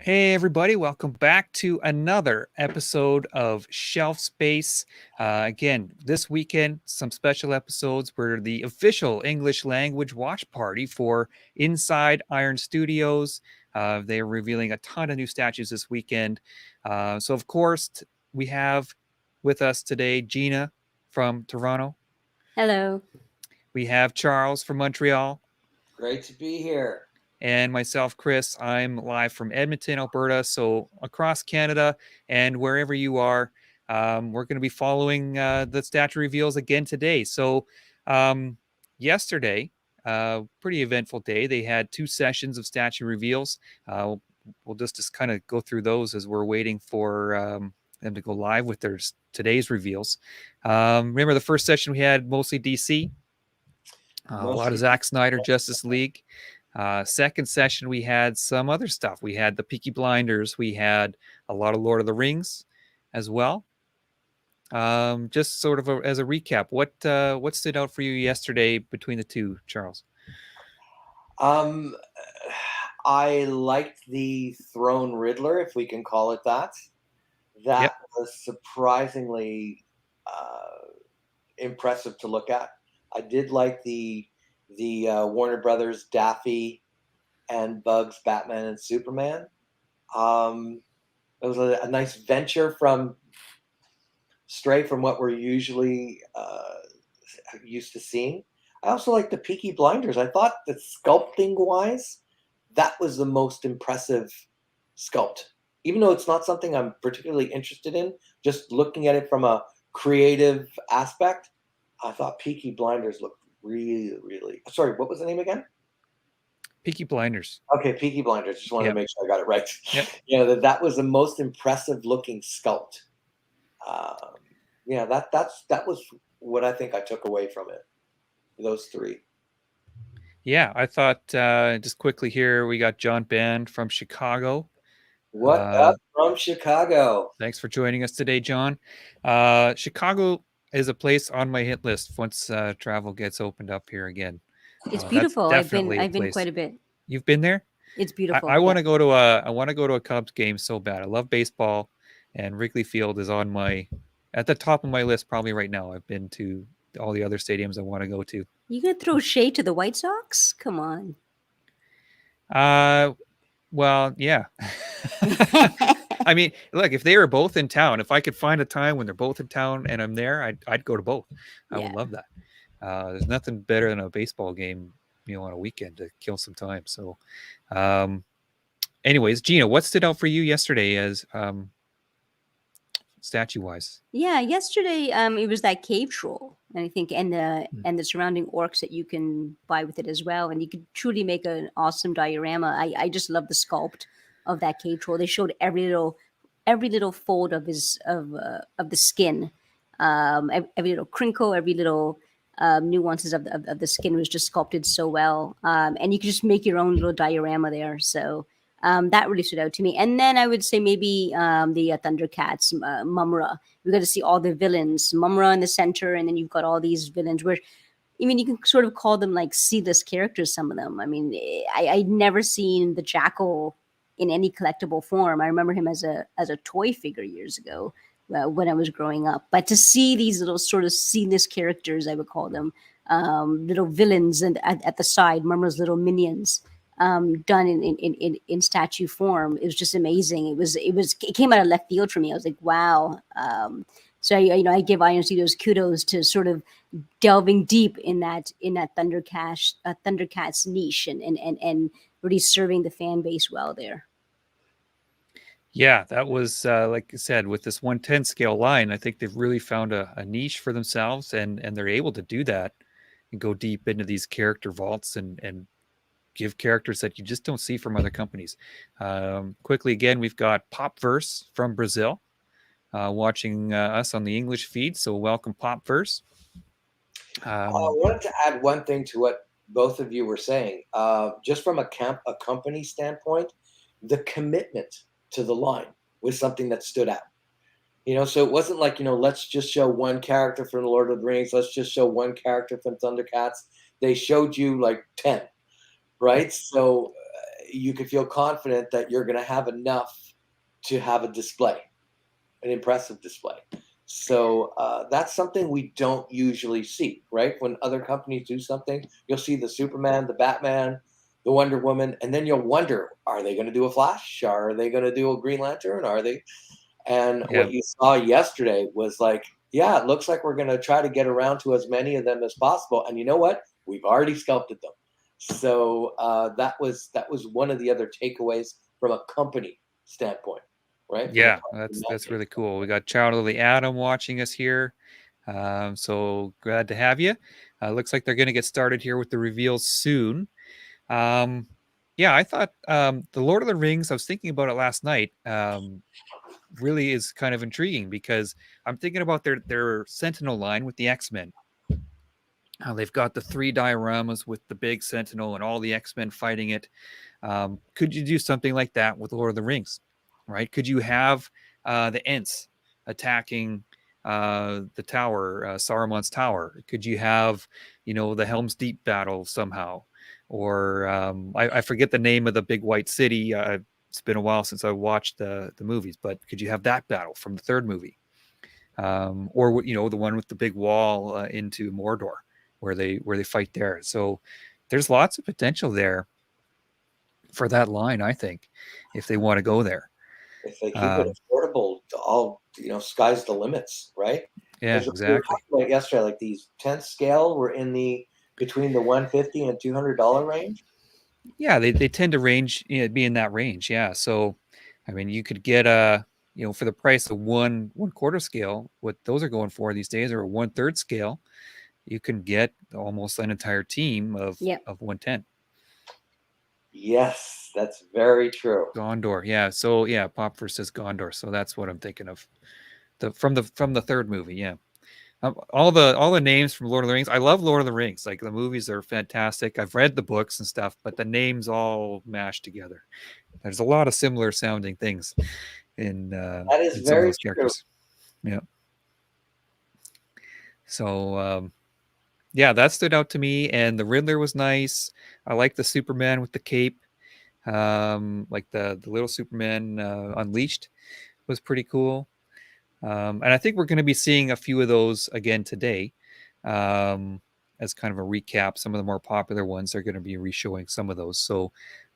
Hey, everybody, welcome back to another episode of Shelf Space. Again, this weekend, some special episodes. We're the official English language watch party for Inside Iron Studios. They are revealing a ton of new statues this weekend. So, of course, we have with us today Gina from Toronto. Hello. We have Charles from Montreal. Great to be here. And myself, Chris. I'm live from Edmonton, Alberta. So across Canada and wherever you are, we're going to be following the statue reveals again today. So yesterday, pretty eventful day. They had two sessions of statue reveals. We'll just kind of go through those as we're waiting for them to go live with their today's reveals. Remember the first session we had mostly DC. A lot of Zack Snyder Justice League. Second session, we had some other stuff. We had the Peaky Blinders. We had a lot of Lord of the Rings as well. Just sort of as a recap, what stood out for you yesterday between the two, Charles? I liked the Throne Riddler, if we can call it that. That was surprisingly impressive to look at. I did like the Warner Brothers Daffy and Bugs Batman and Superman. It was a nice venture from stray from what we're usually used to seeing. I also like the Peaky Blinders. I thought that sculpting wise, that was the most impressive sculpt. Even though it's not something I'm particularly interested in, just looking at it from a creative aspect, I thought Peaky Blinders looked really, really. Sorry, what was the name again? Peaky Blinders. Okay, Peaky Blinders. Just wanted to make sure I got it right. Yep. That was the most impressive looking sculpt. That was what I think I took away from it. Those three. Yeah, I thought just quickly here we got John Band from Chicago. What up from Chicago? Thanks for joining us today, John. Chicago is a place on my hit list once travel gets opened up here again. It's beautiful. I've been quite a bit. You've been there? It's beautiful. I want to go to a Cubs game so bad. I love baseball, and Wrigley Field is at the top of my list probably right now. I've been to all the other stadiums I want to go to. You gonna throw shade to the White Sox? Come on. Well, yeah. I mean, look, if they were both in town, if I could find a time when they're both in town and I'm there, I'd go to both. I would love that. There's nothing better than a baseball game, on a weekend to kill some time. So, anyways, Gina, what stood out for you yesterday as statue wise? Yeah, yesterday it was that cave troll, and I think and the surrounding orcs that you can buy with it as well, and you could truly make an awesome diorama. I just love the sculpt of that cave troll. They showed every little fold of the skin, every little crinkle, every little nuances of the skin was just sculpted so well, and you could just make your own little diorama there. So that really stood out to me. And then I would say maybe the Thundercats, Mumra. We got to see all the villains, Mumra in the center, and then you've got all these villains where, I mean, you can sort of call them like C-list characters, some of them. I mean, I'd never seen the Jackal in any collectible form. I remember him as a toy figure years ago when I was growing up. But to see these little sort of C-list characters, I would call them, little villains and at the side, Mumra's little minions, done in statue form, it was just amazing. It came out of left field for me. I was like, wow. So I give Iron Studios kudos to sort of delving deep in that Thundercats niche and really serving the fan base well there. Yeah, that was like I said, with this 110 scale line, I think they've really found a niche for themselves, and they're able to do that and go deep into these character vaults and give characters that you just don't see from other companies. Quickly, again, we've got Popverse from Brazil watching us on the English feed. So welcome, Popverse. I wanted to add one thing to what both of you were saying. Just from a company standpoint, the commitment to the line was something that stood out. So it wasn't like, let's just show one character from the Lord of the Rings. Let's just show one character from Thundercats. They showed you like 10. Right. So, you can feel confident that you're going to have enough to have a display, an impressive display. So that's something we don't usually see, right? When other companies do something, you'll see the Superman, the Batman, the Wonder Woman, and then you'll wonder, are they going to do a Flash? Are they going to do a Green Lantern? Are they? And Yeah. what you saw yesterday was like, yeah, it looks like we're going to try to get around to as many of them as possible. And you know what? We've already sculpted them. So that was one of the other takeaways from a company standpoint, right? From a Yeah, company that's mandate. really cool. We got Child of the Atom watching us here. So glad to have you. Looks like they're going to get started here with the reveals soon. Yeah, I thought the Lord of the Rings, I was thinking about it last night, really is kind of intriguing because I'm thinking about their Sentinel line with the X-Men. How they've got the 3 dioramas with the big Sentinel and all the X-Men fighting it. Could you do something like that with Lord of the Rings? Right? Could you have the Ents attacking the tower, Saruman's tower? Could you have, the Helm's Deep battle somehow? Or I forget the name of the big white city. It's been a while since I watched the movies, but could you have that battle from the third movie? Or the one with the big wall into Mordor, where they fight there. So there's lots of potential there for that line, I think, if they want to go there. If they keep it affordable, all sky's the limits, right? Yeah, Because we were exactly. talking about yesterday, like these 10th scale were in the between the $150 and $200 range. Yeah, they tend to be in that range. Yeah. So, I mean, you could get for the price of one quarter scale, what those are going for these days, or a 1/3 scale, you can get almost an entire team of Yeah. 110. Yes, that's very true. Gondor. Yeah. So yeah, Pop versus Gondor. So that's what I'm thinking of. From the third movie. Yeah. All the names from Lord of the Rings. I love Lord of the Rings. Like the movies are fantastic. I've read the books and stuff, but the names all mashed together. There's a lot of similar sounding things in That is some of very those true. characters. Yeah. So yeah, that stood out to me. And the Riddler was nice. I like the Superman with the cape. Like the little Superman Unleashed was pretty cool. And I think we're going to be seeing a few of those again today. As kind of a recap, some of the more popular ones, they're going to be reshowing some of those. So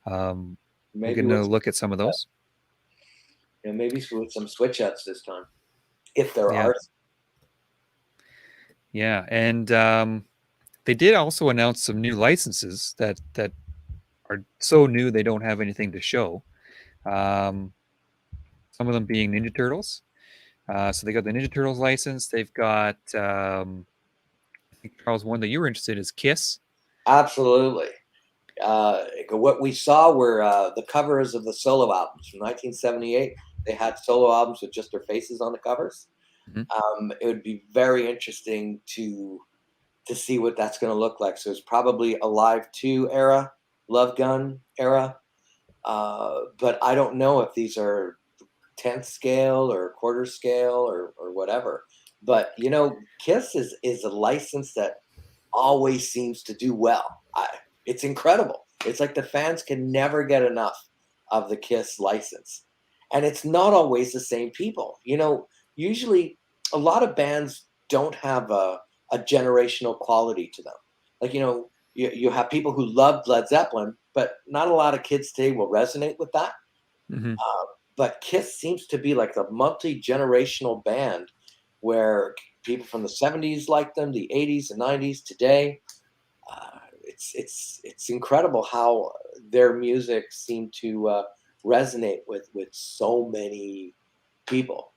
we're Maybe going to with look at some of those. maybe with some switch outs this time, if there Yeah. are. Yeah, and they did also announce some new licenses that are so new they don't have anything to show. Some of them being Ninja Turtles. So they got the Ninja Turtles license. They've got I think, Charles, one that you were interested in is Kiss. Absolutely. What we saw were the covers of the solo albums from 1978. They had solo albums with just their faces on the covers. It would be very interesting to see what that's going to look like. So it's probably a Live 2 era, Love Gun era. But I don't know if these are 10th scale or quarter scale or whatever. But Kiss is a license that always seems to do well. It's incredible. It's like the fans can never get enough of the Kiss license. And it's not always the same people. Usually a lot of bands don't have a generational quality to them. Like, you have people who loved Led Zeppelin, but not a lot of kids today will resonate with that. Mm-hmm. But Kiss seems to be like the multi-generational band where people from the 70s like them, the 80s and 90s, today. It's incredible how their music seemed to resonate with so many people.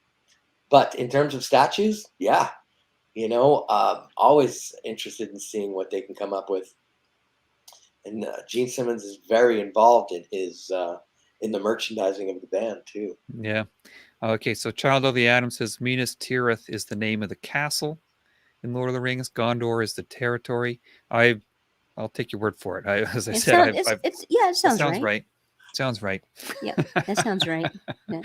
But in terms of statues, yeah, always interested in seeing what they can come up with. And Gene Simmons is very involved in his in the merchandising of the band too. Yeah. Okay, so Child of the Atom says Minas Tirith is the name of the castle in Lord of the Rings. Gondor is the territory. I'll take your word for it. As I said, It sounds right. right. Sounds right. Yeah, that sounds right. Yeah.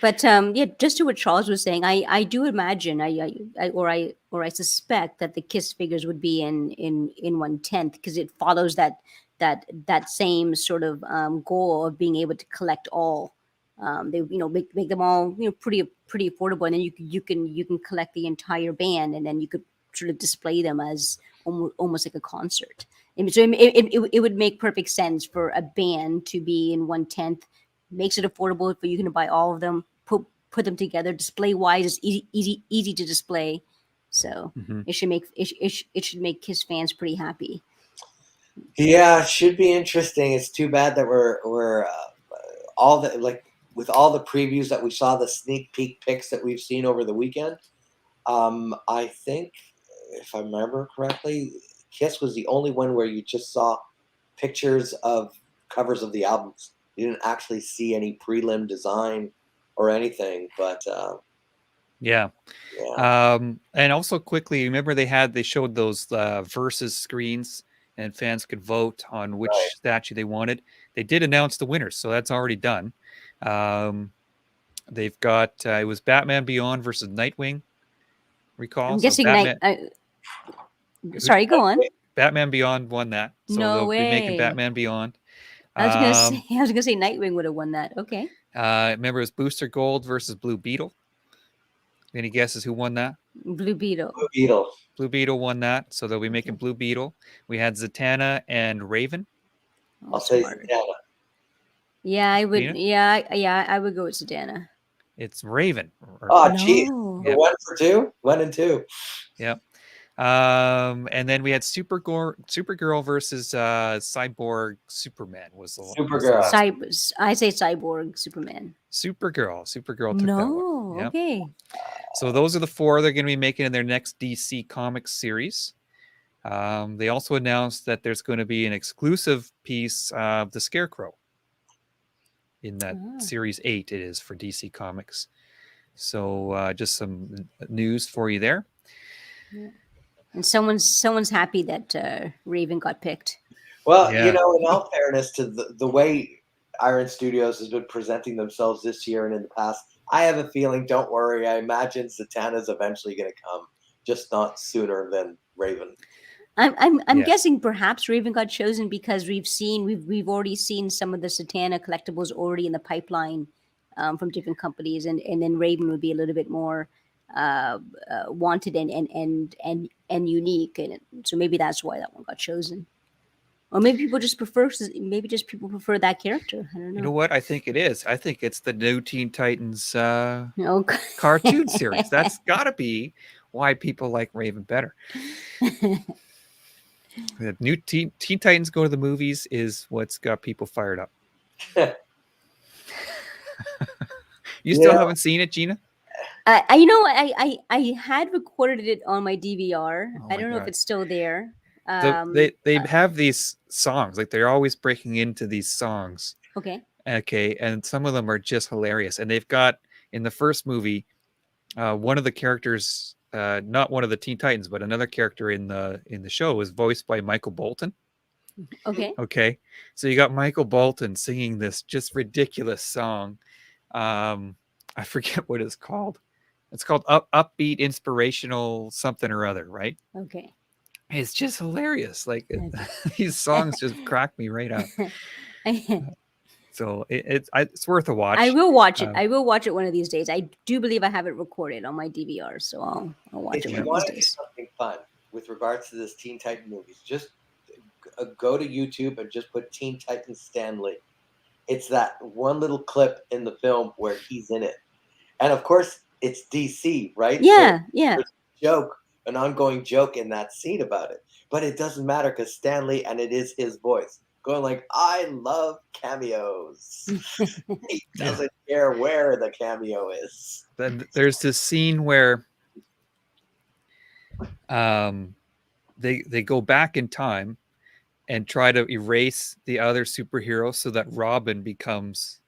But yeah, just to what Charles was saying, I do imagine I suspect that the Kiss figures would be in 1/10 because it follows that that same sort of goal of being able to collect all. They make them all pretty affordable, and then you can collect the entire band, and then you could sort of display them as almost like a concert. And so it would make perfect sense for a band to be in 1/10. Makes it affordable for you to buy all of them. Put them together. Display wise, it's easy to display. So it should make Kiss fans pretty happy. Yeah, it should be interesting. It's too bad that we're all the with all the previews that we saw, the sneak peek pics that we've seen over the weekend. I think, if I remember correctly, Kiss was the only one where you just saw pictures of covers of the albums. You didn't actually see any prelim design or anything, but yeah. And also quickly, remember they showed those versus screens, and fans could vote on which statue they wanted. They did announce the winners, so that's already done. They've got it was Batman Beyond versus Nightwing. Recall? I'm guessing sorry, go on. Batman Beyond won that, so they'll be making Batman Beyond. I was gonna say Nightwing would have won that. Okay. Remember, it was Booster Gold versus Blue Beetle. Any guesses who won that? Blue Beetle. Blue Beetle won that, so they'll be making Blue Beetle. We had Zatanna and Raven. I'll say Zatanna. Yeah, I would. Gina? Yeah, I would go with Zatanna. It's Raven. Oh, geez. No. Yep. 1 for 2, 1 and 2. Yep. And then we had Supergirl versus Cyborg Superman was the one. Supergirl. I say Cyborg Superman. Supergirl took that one. Yep. Okay. So those are the 4 they're going to be making in their next DC Comics series. They also announced that there's going to be an exclusive piece of the Scarecrow in that series 8. It is for DC Comics. So just some news for you there. Yeah. And someone's happy that Raven got picked. Well, in all fairness to the way Iron Studios has been presenting themselves this year and in the past, I have a feeling, don't worry, I imagine Zatanna's eventually going to come, just not sooner than Raven. I'm guessing perhaps Raven got chosen because we've already seen some of the Zatanna collectibles already in the pipeline from different companies, and then Raven would be a little bit more wanted and unique, and so maybe that's why that one got chosen. Or maybe people just prefer that character. I don't know. You know what? I think it is. I think it's the new Teen Titans cartoon series. That's got to be why people like Raven better. The new Teen Titans Go to the Movies is what's got people fired up. You still haven't seen it, Gina? I had recorded it on my DVR. I don't know if it's still there. They have these songs, like they're always breaking into these songs. Okay, and some of them are just hilarious. And they've got in the first movie, one of the characters, not one of the Teen Titans, but another character in the show is voiced by Michael Bolton. Okay, so you got Michael Bolton singing this just ridiculous song. I forget what it's called. It's called upbeat, inspirational something or other, right? Okay. It's just hilarious. Like these songs just crack me right up. So it's worth a watch. I will watch it. I will watch it one of these days. I do believe I have it recorded on my DVR, so I'll watch it one of these days. If you want to do something fun with regards to this Teen Titan movies, just go to YouTube and just put Teen Titans Stan Lee. It's that one little clip in the film where he's in it. And of course, it's DC, right? Yeah, so there's an ongoing joke in that scene about it. But it doesn't matter because Stan Lee, and it is his voice, going like, I love cameos. He doesn't care where the cameo is. There's this scene where they go back in time and try to erase the other superhero so that Robin becomes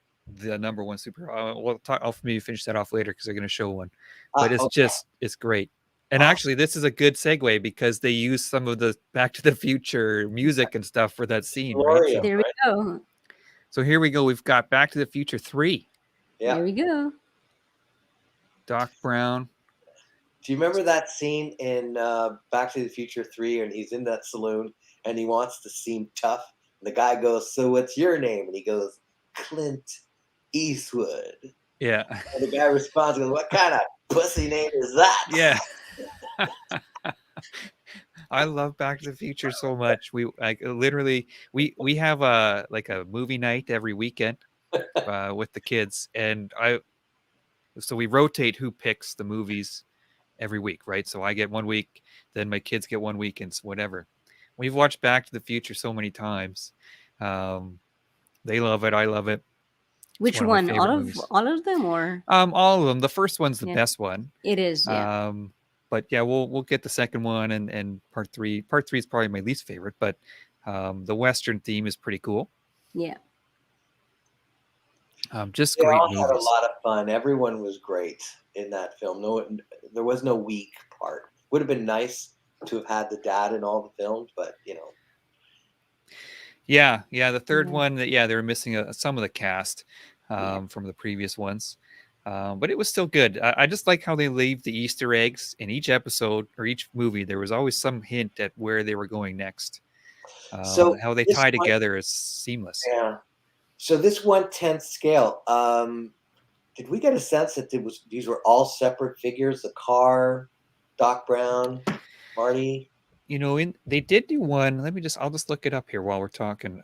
the number one superhero. I'll maybe finish that off later because they're going to show one. But it's great. And actually, this is a good segue because they use some of the Back to the Future music and stuff for that scene. Right? There we go. So here we go. We've got Back to the Future 3. Yeah. There we go. Doc Brown. Do you remember that scene in Back to the Future 3 and he's in that saloon and he wants to seem tough And the guy goes, "So what's your name?" And he goes, "Clint Eastwood." Yeah. And the guy responds, goes, "What kind of pussy name is that?" Yeah. I love Back to the Future so much. We like literally we have a like a movie night every weekend with the kids, and so we rotate who picks the movies every week, right? So I get 1 week, then my kids get 1 week, and whatever. We've watched Back to the Future so many times. They love it. I love it. Which one of my one? favorite movies. All of them, or All of them. The first one's the Yeah. best one. it is? Yeah. But yeah, we'll get the second one and part three. Part three is probably my least favorite, but the Western theme is pretty cool. Yeah. Just They great all had a movies. lot of fun. Everyone was great in that film. No, there was no weak part. Would have been nice to have had the dad in all the films, but Yeah, the third Yeah. one. Yeah, they were missing some of the cast Yeah. from the previous ones, but it was still good. I just like how they leave the Easter eggs in each episode or each movie. There was always some hint at where they were going next. So How they this tie one- together is seamless. yeah. So this 1/10 scale. Did we get a sense that these were all separate figures? The car, Doc Brown, Marty. They did do one. I'll just look it up here while we're talking.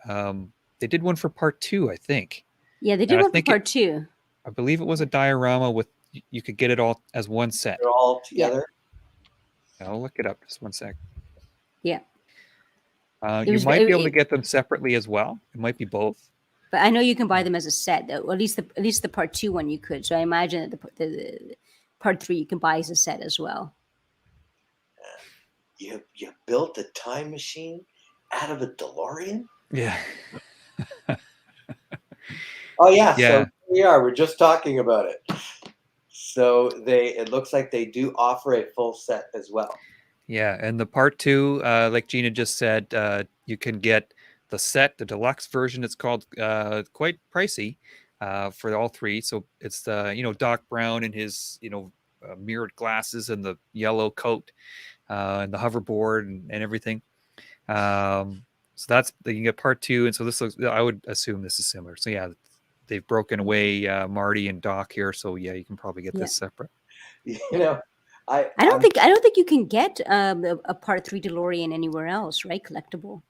They did one for part 2, I think. Yeah. They did And I one for think part 2. I believe it was a diorama with you could get it all as one set. They're all together. I'll look it up just one sec. Yeah. You was- might be able it- to get them separately as well. It might be both. But I know you can buy them as a set. Or at least the part 2 one you could. So I imagine that the part 3 you can buy as a set as well. You built a time machine out of a DeLorean? Yeah. Oh yeah. Yeah. So here we are. We're just talking about it. So it looks like they do offer a full set as well. Yeah, and the part 2, like Gina just said, you can get the set, the deluxe version. It's called quite pricey for all three. So it's the Doc Brown and his mirrored glasses and the yellow coat and the hoverboard and everything. So that's you can get part 2, and so this looks. I would assume this is similar. So yeah, they've broken away Marty and Doc here. So yeah, you can probably get this separate. I don't think you can get a part 3 DeLorean anywhere else, right? Collectible.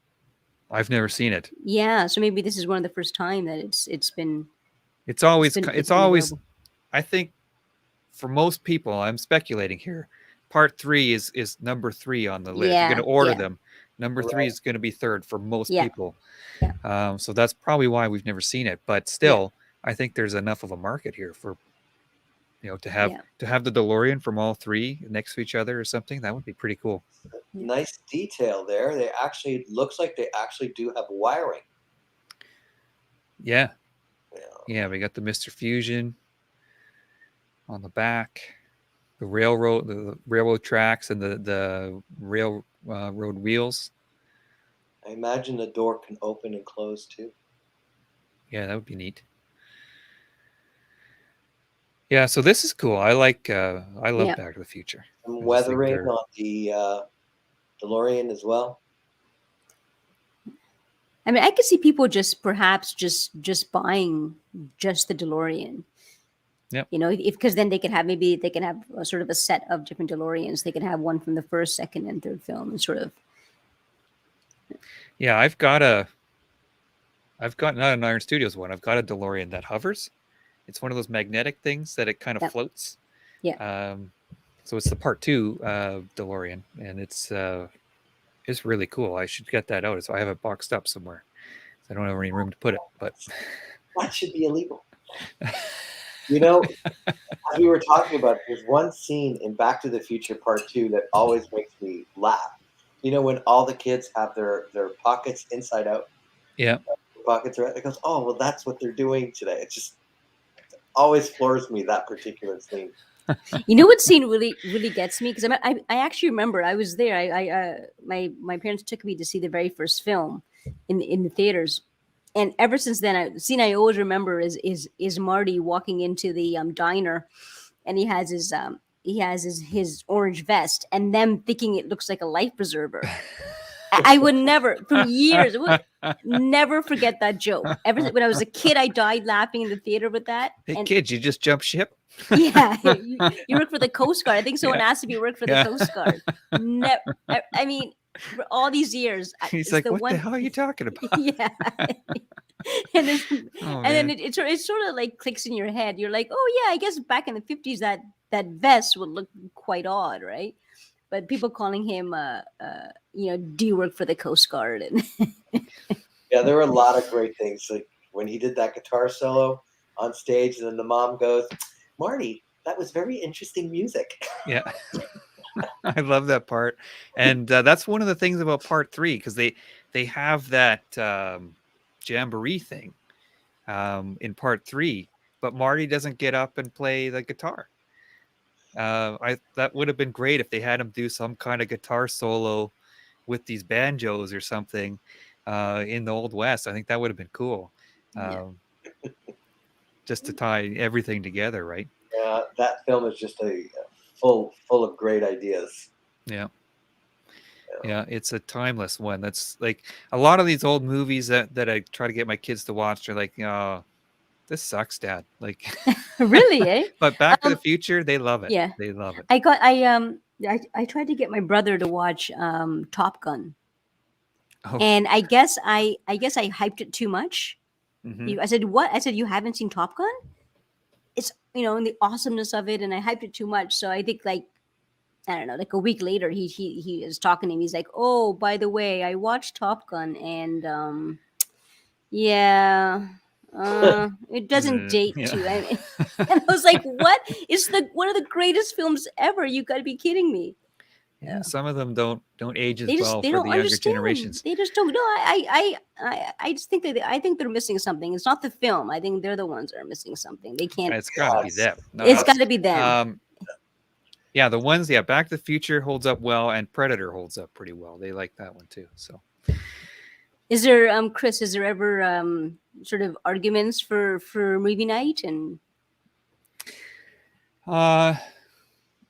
I've never seen it. Yeah, so maybe this is one of the first time that it's been. It's always. available. I think for most people, I'm speculating here. Part 3 is number 3 on the list. Yeah, You're going to order yeah. them. Number 3 is going to be third for most Yeah. people. Yeah. So that's probably why we've never seen it. But still, I think there's enough of a market here for to have the DeLorean from all 3 next to each other or something. That would be pretty cool. nice detail there. Looks like they actually do have wiring. Yeah. Yeah. Yeah, we got the Mr. Fusion on the back, the railroad tracks, and the railroad wheels. I imagine the door can open and close too. Yeah, that would be neat. Yeah, so this is cool. I love Yeah. Back to the Future. Some I just think weathering they're- on the DeLorean as well. I mean, I could see people perhaps just buying just the DeLorean. Yep. Because then they can have a sort of a set of different DeLoreans. They can have one from the first, second, and third film, and sort of. Yeah, I've got not an Iron Studios one. I've got a DeLorean that hovers. It's one of those magnetic things that it kind of Yep. floats. Yeah. So it's the part 2 DeLorean, and it's really cool. I should get that out. So I have it boxed up somewhere. I don't have any room to put it, but That should be illegal. As we were talking about, there's one scene in Back to the Future Part 2 that always makes me laugh. When all the kids have their pockets inside out. yeah. Pockets are. It goes, oh well, that's what they're doing today. It just always floors me, that particular scene. What scene really gets me? Because I actually remember I was there. My parents took me to see the very first film in the theaters, and ever since then, the scene I always remember is Marty walking into the diner, and he has his orange vest, and them thinking it looks like a life preserver. I would never, from years, never forget that joke. Ever when I was a kid, I died laughing in the theater with that. Hey, And kids, you just jump ship? yeah, you work for the Coast Guard. I think someone Yeah. asked if you work for the Yeah. Coast Guard. Never, I mean, for all these years, He's it's like, the what one. the hell are you talking about? Yeah. and then, Oh, and then man. it sort of like clicks in your head. You're like, oh yeah, I guess back in the 50s that vest would look quite odd, right? But people calling him, do you work for the Coast Guard? And Yeah, there were a lot of great things. Like when he did that guitar solo on stage, and then the mom goes, "Marty, that was very interesting music." Yeah. I love that part. And that's one of the things about part 3, because they have that jamboree thing in part 3, but Marty doesn't get up and play the guitar. That would have been great if they had him do some kind of guitar solo with these banjos or something in the Old West. I think that would have been cool. Yeah. Just to tie everything together, right? Yeah, that film is just full of great ideas. Yeah. Yeah, it's a timeless one. That's like a lot of these old movies that I try to get my kids to watch. They're like, "Oh, this sucks, Dad." Like, Really, eh? but Back to the Future, they love it. Yeah. They love it. I tried to get my brother to watch Top Gun, Oh, and I guess I hyped it too much. mhm. I said, "What?" I said, "You haven't seen Top Gun? It's and the awesomeness of it," and I hyped it too much. So I think like I don't know, like a week later, he is talking to me. He's like, "Oh, by the way, I watched Top Gun, and yeah, it doesn't date Yeah. too." And I was like, "What? It's one of the greatest films ever. You got to be kidding me." Yeah, some of them don't age as They just well they for don't the younger understand. generations. They just don't. No, I just think I think they're missing something. It's not the film. I think they're the ones that are missing something. They can't. It's got to be Yes. them. not It's us. got to be them. Yeah, the ones. Yeah, Back to the Future holds up well, and Predator holds up pretty well. They like that one too. So, Is there, Chris? Is there ever sort of arguments for movie night? And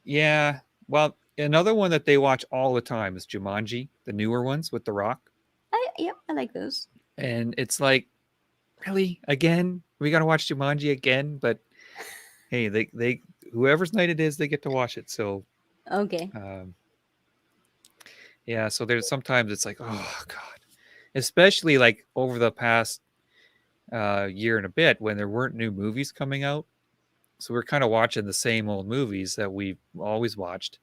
yeah. Well, another one that they watch all the time is Jumanji, the newer ones with The Rock. I like those. And it's like, really, again, we got to watch Jumanji again. But hey, they whoever's night it is, they get to watch it. So Okay. yeah, so there's sometimes it's like, oh God, especially like over the past year and a bit when there weren't new movies coming out. So we're kind of watching the same old movies that we've always watched.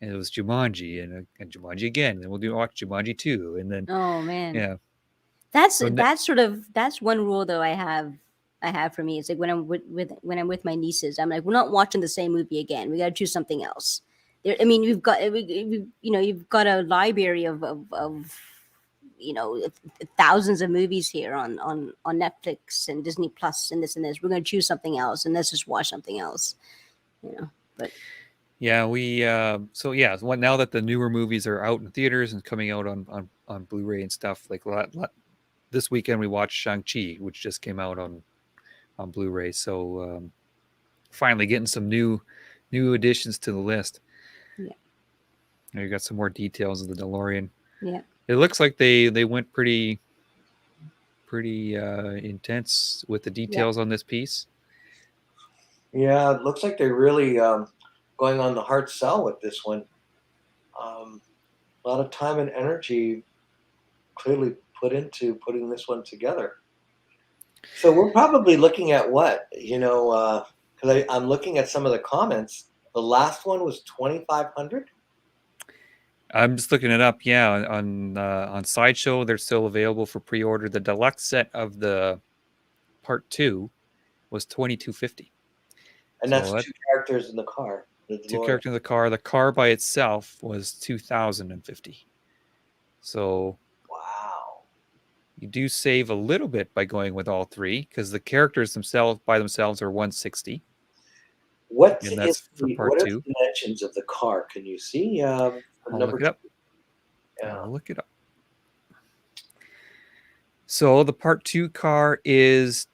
And it was Jumanji and Jumanji again. And we'll watch Jumanji 2. And then, Oh man. yeah. That's So that's one rule though I have for me. It's like when I'm with my nieces, I'm like, we're not watching the same movie again. We got to choose something else. I mean, you've got you've got a library of thousands of movies here on Netflix and Disney Plus and this and this. We're going to choose something else and let's just watch something else. But yeah, now that the newer movies are out in theaters and coming out on Blu-ray and stuff, like this weekend we watched Shang-Chi, which just came out on Blu-ray. So finally getting some new additions to the list. Yeah. You got some more details of the DeLorean. yeah. It looks like they went pretty intense with the details on this piece. Yeah, it looks like they're really going on the hard sell with this one. A lot of time and energy clearly put into putting this one together. So we're probably looking at what, because I'm looking at some of the comments. The last one was 2,500. I'm just looking it up. Yeah, on Sideshow, they're still available for pre-order. The deluxe set of the part 2 was $2,250. And So that's that- two characters in the car. The Two DeLorean. characters in the car. The car by itself was $2,050. So Wow. you do save a little bit by going with all three because the characters themselves by themselves are $160. What And that's for part what are 2. the dimensions of the car? Can you see? I'll look it up. Yeah. I'll look it up. So the part 2 car is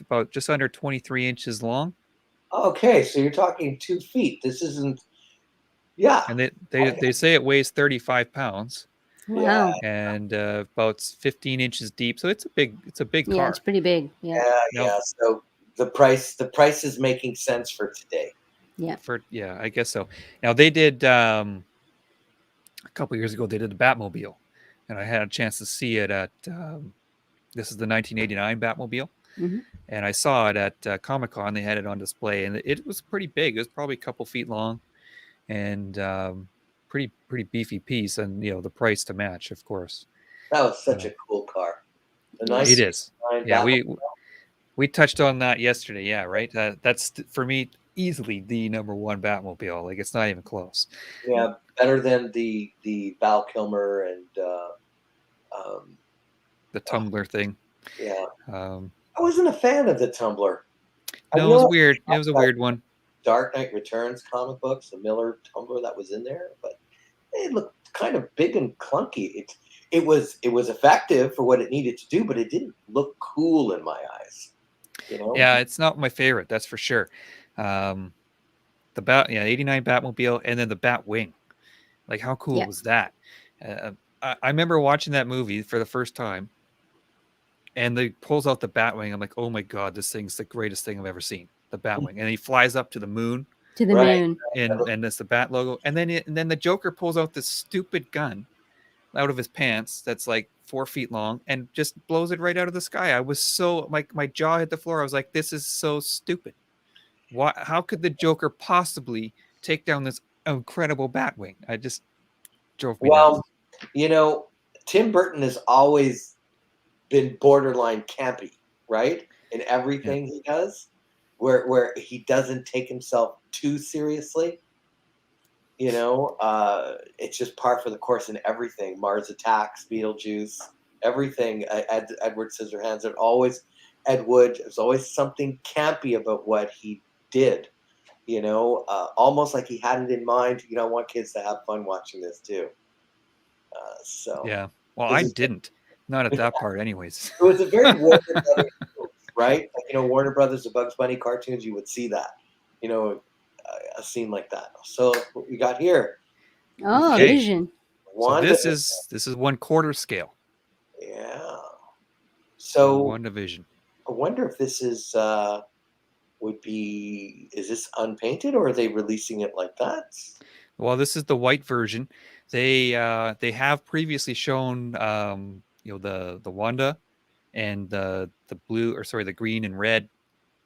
about just under 23 inches long, Okay, so you're talking 2 feet. This isn't. Yeah. and they say it weighs 35 pounds. Wow. and about 15 inches deep. So it's a big Yeah, car. it's pretty big. Yeah. No, So the price is making sense for today. Yeah. I guess so. Now they did a couple years ago. They did the Batmobile, and I had a chance to see it at this is the 1989 Batmobile, Hmm. and I saw it at Comic Con. They had it on display, and it was pretty big. It was probably a couple feet long, and pretty beefy piece, and the price to match, of course. That was such Uh, a cool car. A Yeah. nice it is. design Yeah, Batmobile. we touched on that yesterday. Yeah, right. That's for me easily the number one Batmobile. Like it's not even close. Yeah, better than the Val Kilmer and um, The Tumbler thing. yeah. Um, I wasn't a fan of the Tumbler. I no, it was realized weird. It was a weird one. Dark Knight Returns comic books, the Miller Tumbler that was in there, but it looked kind of big and clunky. It was effective for what it needed to do, but it didn't look cool in my eyes. Yeah, it's not my favorite. That's for sure. Um, the 89 Batmobile, and then the Batwing. Like, how cool Yeah. was that? I remember watching that movie for the first time, and they pulls out the Batwing. I'm like, oh my god, this thing's the greatest thing I've ever seen. The Batwing, and he flies up to the moon, To the Right. moon. and that's the Bat logo. And then the Joker pulls out this stupid gun out of his pants that's like 4 feet long and just blows it right out of the sky. I was so like my jaw hit the floor. I was like, this is so stupid. Why? How could the Joker possibly take down this incredible Batwing? I just drove me nuts. Well, Tim Burton has always been borderline campy, right? In everything he does, where he doesn't take himself too seriously. It's just par for the course in everything. Mars Attacks, Beetlejuice, everything. Edward Scissorhands. Ed Wood. There's always something campy about what he did. Almost like he had it in mind. I want kids to have fun watching this too. So Yeah. Well, this I is- didn't. Not at that part, anyways. it was a very Warner Brothers move, right? Like, Warner Brothers, the Bugs Bunny cartoons, you would see that. A scene like that. So what we got here, Oh, Okay. Vision. So Wanda. this is 1/4 scale. Yeah. So So WandaVision. I wonder if this is this unpainted, or are they releasing it like that? Well, this is the white version. They have previously shown the Wanda and the blue, or sorry, the green and red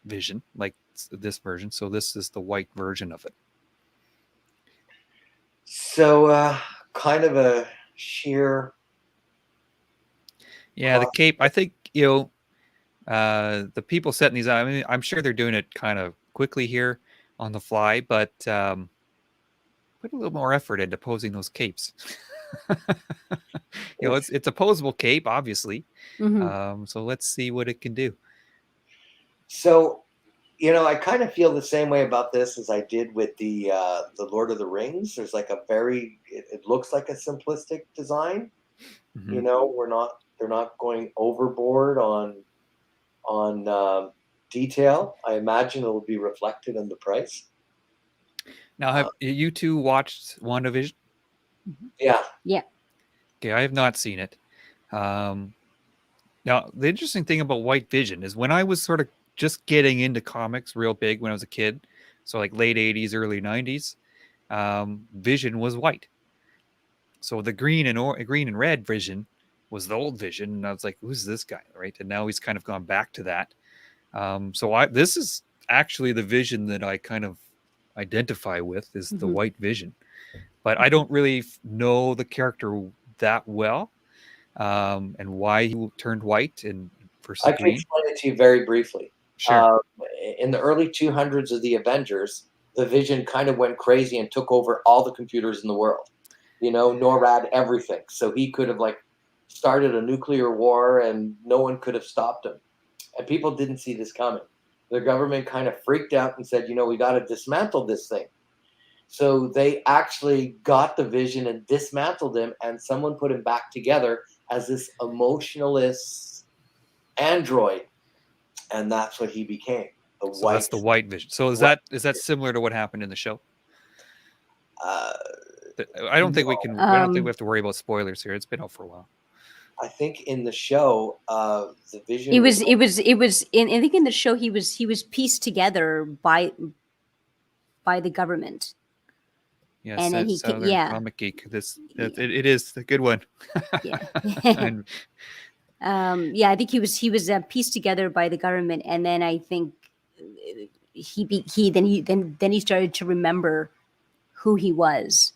vision, like this version. So this is the white version of it. So kind of a sheer. Yeah, the cape. I think the people setting these out. I mean, I'm sure they're doing it kind of quickly here on the fly, but put a little more effort into posing those capes. It's a posable cape, obviously. Hmm. Mm. So let's see what it can do. So I kind of feel the same way about this as I did with the Lord of the Rings. There's like it looks like a simplistic design. Mhm. They're not going overboard on detail. I imagine it will be reflected in the price. Now, have you two watched WandaVision? Yeah. Okay, I have not seen it. Now, the interesting thing about White Vision is when I was sort of just getting into comics real big when I was a kid, so like late 80s, early 90s, Vision was white. So the green and red Vision was the old Vision, and I was like, "Who's this guy?" Right? And now he's kind of gone back to that. This is actually the Vision that I kind of identify with is the Mhm. White Vision, but I don't really know the character that well, and why he turned white and versus I can green. explain it to you very briefly. Sure. In the early 200s of the Avengers, the Vision kind of went crazy and took over all the computers in the world. NORAD, everything. So he could have started a nuclear war, and no one could have stopped him. And people didn't see this coming. The government kind of freaked out and said, we got to dismantle this thing. So they actually got the Vision and dismantled him, and someone put him back together as this emotionless android, and that's what he became. So that's the White Vision. So is that similar to what happened in the show? I don't think we can. I don't think we have to worry about spoilers here. It's been out for a while. I think in the show, the Vision. It was in I think in the show he was pieced together by the government. Yeah, And then he Southern Comic Geek. It is a good one. Yeah. And Yeah, I think he was pieced together by the government, and then I think he started to remember who he was,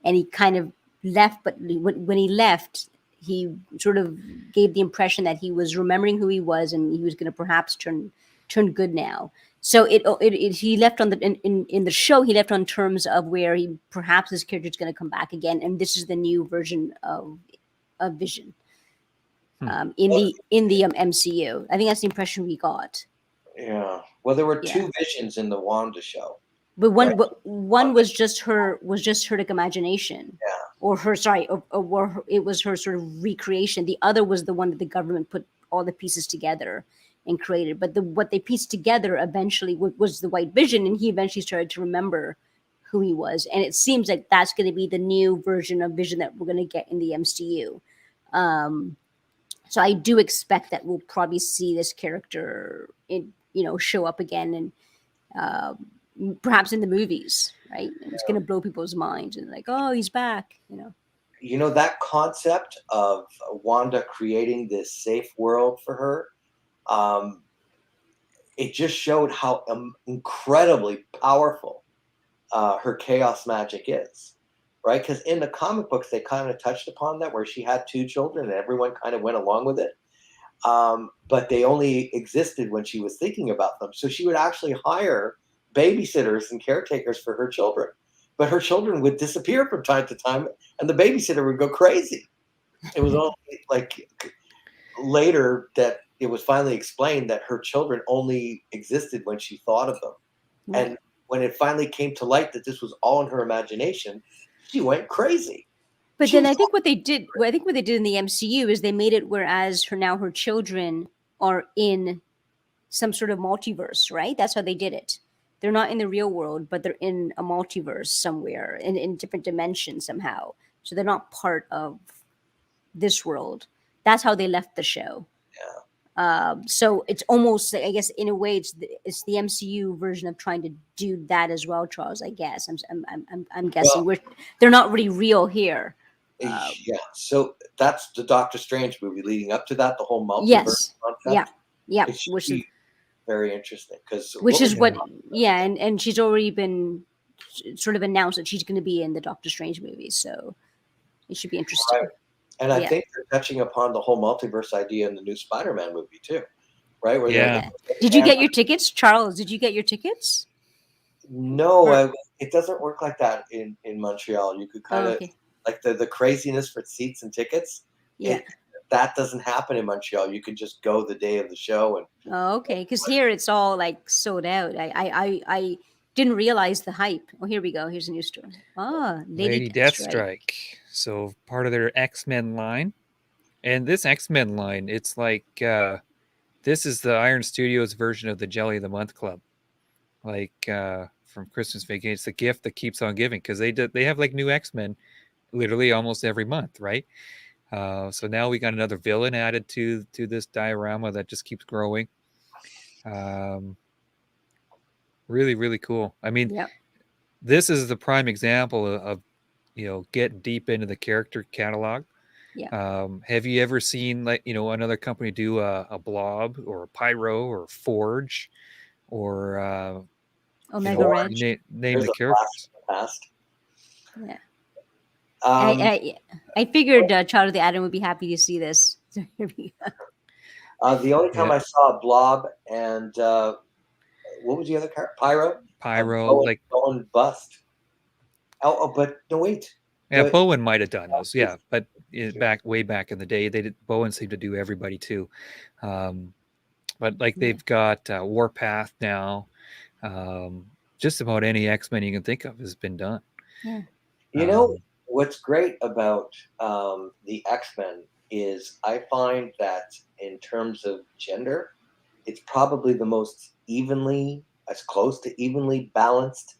and he kind of left. But when he left, he sort of gave the impression that he was remembering who he was, and he was going to perhaps turn good now. So he left on in the show. He left on terms of where he perhaps his character is going to come back again, and this is the new version of Vision. In the MCU. I think that's the impression we got. Yeah. Well, there were two Visions in the Wanda show. But one was just her like imagination. Yeah. Or her or it was her sort of recreation. The other was the one that the government put all the pieces together and created. But what they pieced together eventually was the White Vision, and he eventually started to remember who he was. And it seems like that's going to be the new version of Vision that we're going to get in the MCU. So I do expect that we'll probably see this character show up again, and perhaps in the movies, right? And it's going to blow people's minds, and like, oh, he's back, That concept of Wanda creating this safe world for her, it just showed how incredibly powerful her chaos magic is. Right, because in the comic books they kind of touched upon that, where she had two children and everyone kind of went along with it, but they only existed when she was thinking about them. So she would actually hire babysitters and caretakers for her children, but her children would disappear from time to time, and the babysitter would go crazy. It was only like later that it was finally explained that her children only existed when she thought of them, and when it finally came to light that this was all in her imagination, she went crazy. But then I think what they did in the MCU is they made it whereas her children are in some sort of multiverse, right? That's how they did it. They're not in the real world, but they're in a multiverse somewhere in different dimensions somehow. So they're not part of this world. That's how they left the show. Yeah. So it's almost, I guess, in a way, it's the MCU version of trying to do that as well, Charles. I guess I'm guessing they're not really real here. Yeah. So that's the Doctor Strange movie leading up to that. The whole multiverse concept. Yeah. Which is very interesting and she's already been sort of announced that she's going to be in the Doctor Strange movie, so it should be interesting. Right. And I think they're touching upon the whole multiverse idea in the new Spider-Man movie too, right? Did you get your tickets, Charles? Did you get your tickets? No, it doesn't work like that in Montreal. You could kind of like the craziness for seats and tickets. Yeah, that doesn't happen in Montreal. You could just go the day of the show. Because here it's all like sold out. I didn't realize the hype. Oh, here we go. Here's a new story. Lady Deathstrike. So part of their X-Men line. And this X-Men line, it's like this is the Iron Studios version of the Jelly of the Month Club. Like from Christmas Vacation. It's the gift that keeps on giving, because they have like new X-Men literally almost every month, right? So now we got another villain added to this diorama that just keeps growing. Really, really cool. I mean, this is the prime example of getting deep into the character catalog. Have you ever seen another company do a Blob or a Pyro or a Forge or Omega Red? Name the characters. Yeah. I figured Child of the Atom would be happy to see this. So here we go. The only time I saw Blob and what was the other character? Pyro, Bowen Bust. But no, wait. Yeah, Bowen might have done those. Yeah, but way back in the day, Bowen seemed to do everybody too. But they've got Warpath now. Just about any X-Men you can think of has been done. Yeah. What's great about the X-Men is I find that in terms of gender, it's probably the most as close to evenly balanced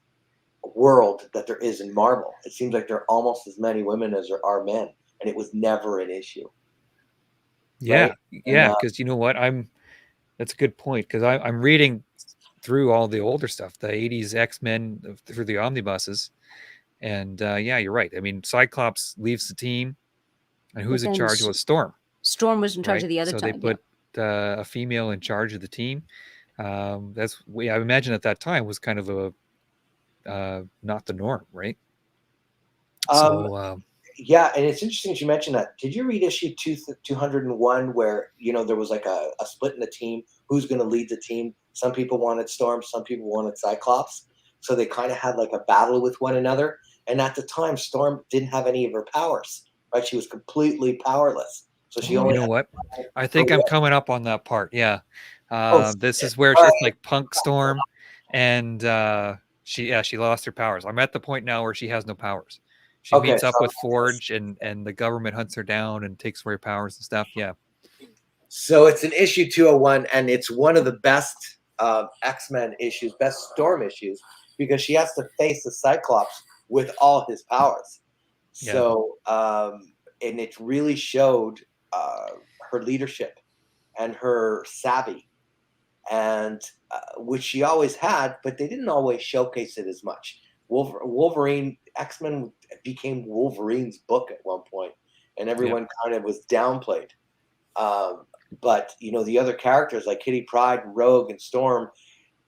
world that there is in Marvel. It seems like there are almost as many women as there are men, and it was never an issue, Yeah, right? And yeah, because you know what? That's a good point, because I'm reading through all the older stuff, the 80s X-Men through the omnibuses. And yeah, you're right. I mean, Cyclops leaves the team, and But who's in then charge? Well, Storm, Storm was in charge right? of the other So they time. Yeah. put a female in charge of the team. I imagine at that time was kind of a not the norm, right? um, So yeah, and it's interesting that you mentioned that. Did you read issue 201 where there was like a split in the team? Who's going to lead the team? Some people wanted Storm, some people wanted Cyclops. So they kind of had like a battle with one another. And at the time, Storm didn't have any of her powers, right? She was completely powerless. So she oh, you only know had what? I her think I'm will. coming up on that part. Yeah, Oh, this is where all it's right. like Punk Storm, and she lost her powers. I'm at the point now where she has no powers. She Okay, meets up with Forge, and the government hunts her down and takes away her powers and stuff. Yeah, so it's an issue 201, and it's one of the best X-Men issues, best Storm issues, because she has to face the Cyclops with all his powers. yeah, So, and it really showed her leadership and her savvy, and which she always had, but they didn't always showcase it as much. Wolverine, X-Men became Wolverine's book at one point, and yeah. everyone kind of was downplayed. Um, but the other characters like Kitty Pryde, Rogue, and Storm,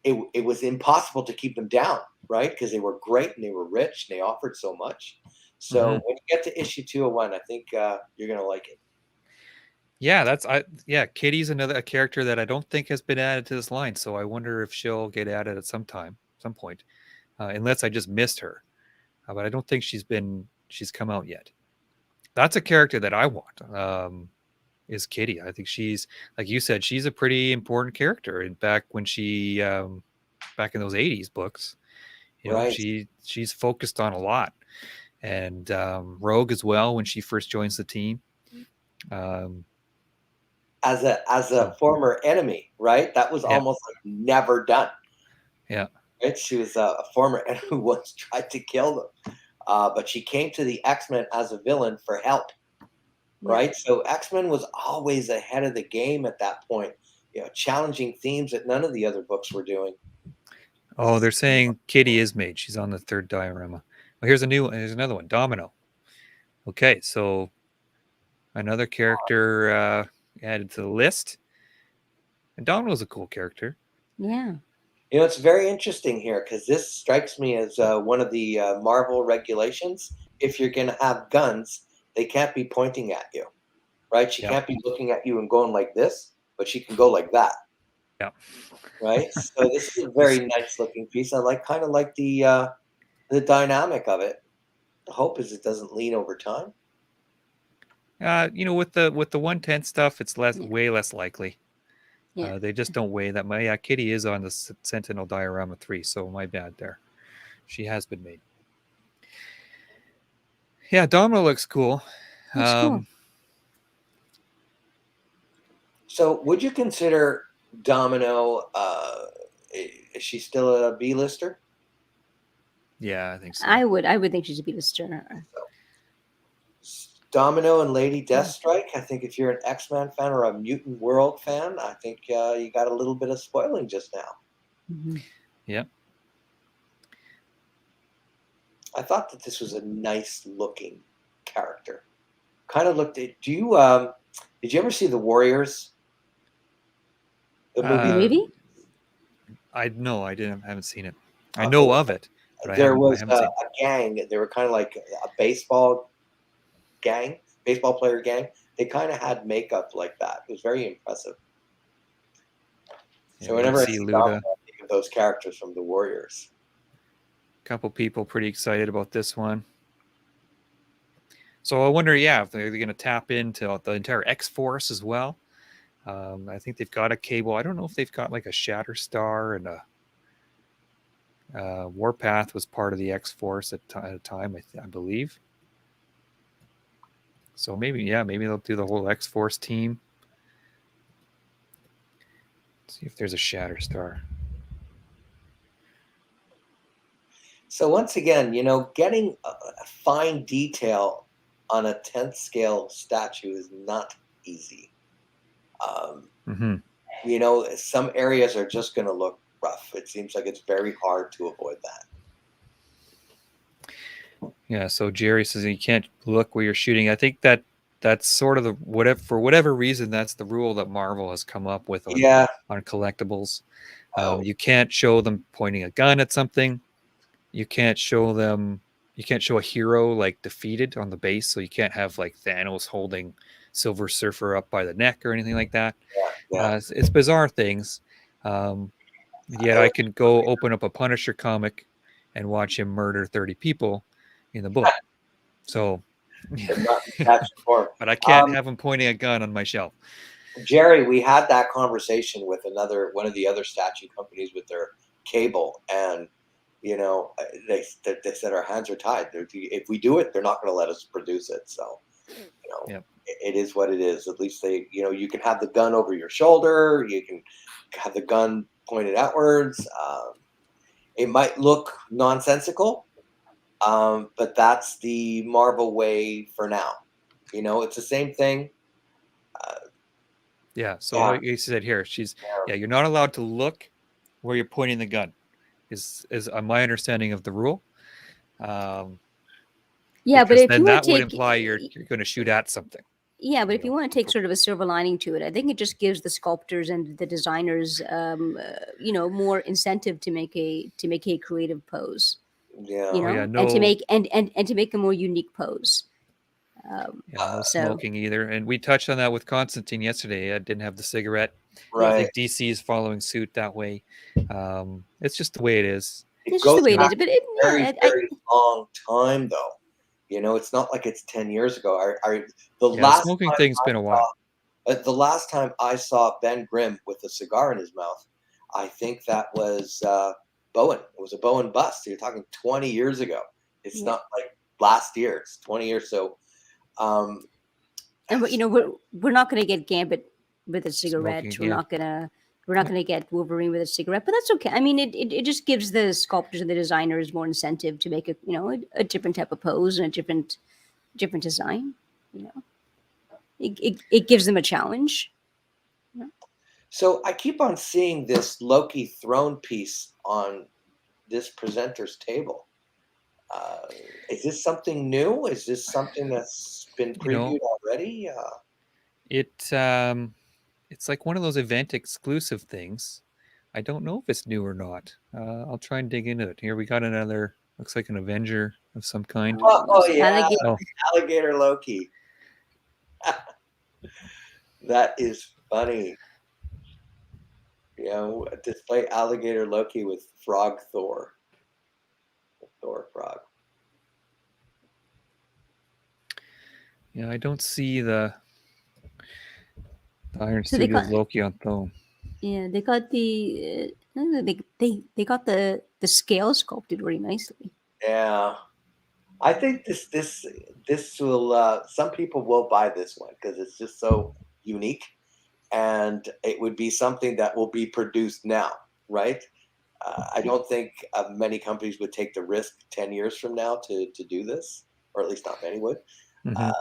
it was impossible to keep them down, right? Because they were great and they were rich and they offered so much. So Mhm. when you get to issue 201, I think you're gonna like it. Yeah, yeah, Kitty's a character that I don't think has been added to this line, so I wonder if she'll get added at some point, unless I just missed her. But I don't think she's come out yet. That's a character that I want. Is Kitty. I think she's, like you said, she's a pretty important character. And back when back in those 80s books, Right. she's focused on a lot. And Rogue as well when she first joins the team. Um, As a so former enemy, right? That was yeah, almost like never done. yeah, Right? She was a former enemy who once tried to kill them, but she came to the X-Men as a villain for help. Yeah. Right? So X-Men was always ahead of the game at that point, challenging themes that none of the other books were doing. oh, they're saying Kitty is made. She's on the third diorama. Well, here's another one, Domino. Okay, so another character added to the list. And Domino's a cool character. Yeah. It's very interesting here because this strikes me as one of the Marvel regulations. If you're going to have guns, they can't be pointing at you, right? She Yeah, can't be looking at you and going like this, but she can go like that, yeah. right? So this is a very nice looking piece. I kind of like the dynamic of it. The hope is it doesn't lean over time. With the 110 stuff, it's Yeah. way less likely. Yeah. They just don't weigh that much. Yeah, Kitty is on the Sentinel Diorama 3, so my bad there. She has been made. Yeah, Domino looks cool. That's cool. So would you consider Domino? Is she still a B-lister? Yeah, I think so. I would think she's a B-lister. Domino and Lady Deathstrike. I think if you're an X-Men fan or a Mutant World fan, I think you got a little bit of spoiling just now. Mm-hmm. Yeah. I thought that this was a nice looking character. Kind of looked at. Did you ever see The Warriors? The movie. Maybe. I haven't seen it. I Okay. know of it, but There I was haven't seen a gang. They were kind of like a baseball player gang. They kind of had makeup like that. It was very impressive. it. So Yeah, you whenever I see see Luda. Domino, I think of those characters from The Warriors. A couple people pretty excited about this one. So I wonder, if they're going to tap into the entire X-Force as well. I think they've got a Cable. I don't know if they've got like a Shatterstar and a Warpath was part of the X-Force at a time, I believe. So maybe they'll do the whole X-Force team. Let's see if there's a Shatterstar. So once again, getting a fine detail on a 10th scale statue is not easy. Um, Hmm. some areas are just going to look rough. It seems like it's very hard to avoid that. Yeah. So Jerry says you can't look where you're shooting. I think that's sort of for whatever reason, that's the rule that Marvel has come up with Yeah. on collectibles. Oh, You can't show them pointing a gun at something. You can't show a hero like defeated on the base. So you can't have like Thanos holding Silver Surfer up by the neck or anything like that. yeah. It's bizarre things. Yet I can go open up a Punisher comic and watch him murder 30 people in the book. So, But not in statue form. but I can't have him pointing a gun on my shelf. Jerry, we had that conversation with one of the other statue companies with their cable, and they said our hands are tied. If we do it, they're not going to let us produce it. So, Yep. it is what it is. At least you can have the gun over your shoulder. You can have the gun pointed outwards. It might look nonsensical, but that's the Marvel way for now. It's the same thing. Yeah. So Yeah. like you said here, you're not allowed to look where you're pointing the gun. Is my understanding of the rule. Yeah, but because if then you want that to would take, imply you're going to shoot at something. yeah, but if you want to take sort of a silver lining to it, I think it just gives the sculptors and the designers, more incentive to make a creative pose, Yeah. you know, yeah, and no, to make and to make a more unique pose. no So smoking either. And we touched on that with Constantine yesterday. I didn't have the cigarette. I Right. think DC is following suit that way. It's just the way it is. It it's just the goes way it back is. But very, yeah, very long time, though. It's not like it's 10 years ago. The Yeah, the last smoking time thing's been a while. the last time I saw Ben Grimm with a cigar in his mouth, I think that was Bowen. It was a Bowen bust. You're talking 20 years ago. It's Yeah. not like last year. It's 20 years. So, and we're not going to get Gambit with a cigarette. Smoking We're again. not going to get Wolverine with a cigarette, but that's okay. I mean, it just gives the sculptors and the designers more incentive to make a different type of pose and a different design. It gives them a challenge. so I keep on seeing this Loki throne piece on this presenter's table. Is this something new? Is this something that's been previewed already? It's like one of those event exclusive things. I don't know if it's new or not. I'll try and dig into it. Here we got another. Looks like an Avenger of some kind. Oh yeah, Alligator. alligator Loki. That is funny. Display alligator Loki with frog Thor. Thor frog. Yeah, I don't see the Iron So they Studios got- Loki on phone. Yeah, they got the they got the scale sculpted very nicely. Yeah, I think this will. Some people will buy this one because it's just so unique, and it would be something that will be produced now, right? I don't think many companies would take the risk 10 years from now to do this, or at least not many would. Mhm.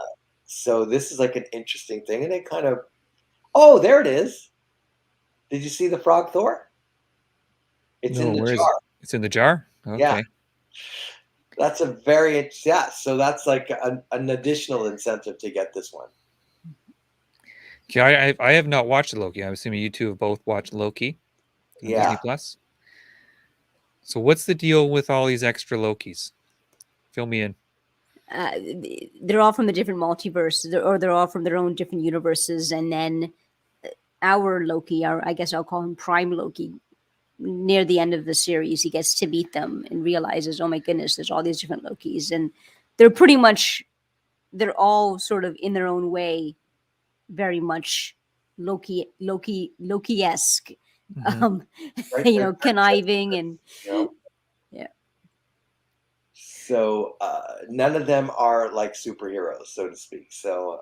So this is like an interesting thing, and they kind of. Oh, there it is. Did you see the frog Thor? It's in the where is jar. it? It's in the jar? Okay. Yeah. That's so that's like an additional incentive to get this one. Okay, I have not watched Loki. I'm assuming you two have both watched Loki on Yeah. Disney Plus. So what's the deal with all these extra Lokis? Fill me in. They're all from the different multiverses, or they're all from their own different universes. And then our Loki, I guess I'll call him Prime Loki, near the end of the series, he gets to meet them and realizes, oh my goodness, there's all these different Lokis. And they're all sort of in their own way, very much Loki-esque, Mhm. Right. conniving and Yeah. Yeah. So none of them are like superheroes, so to speak. So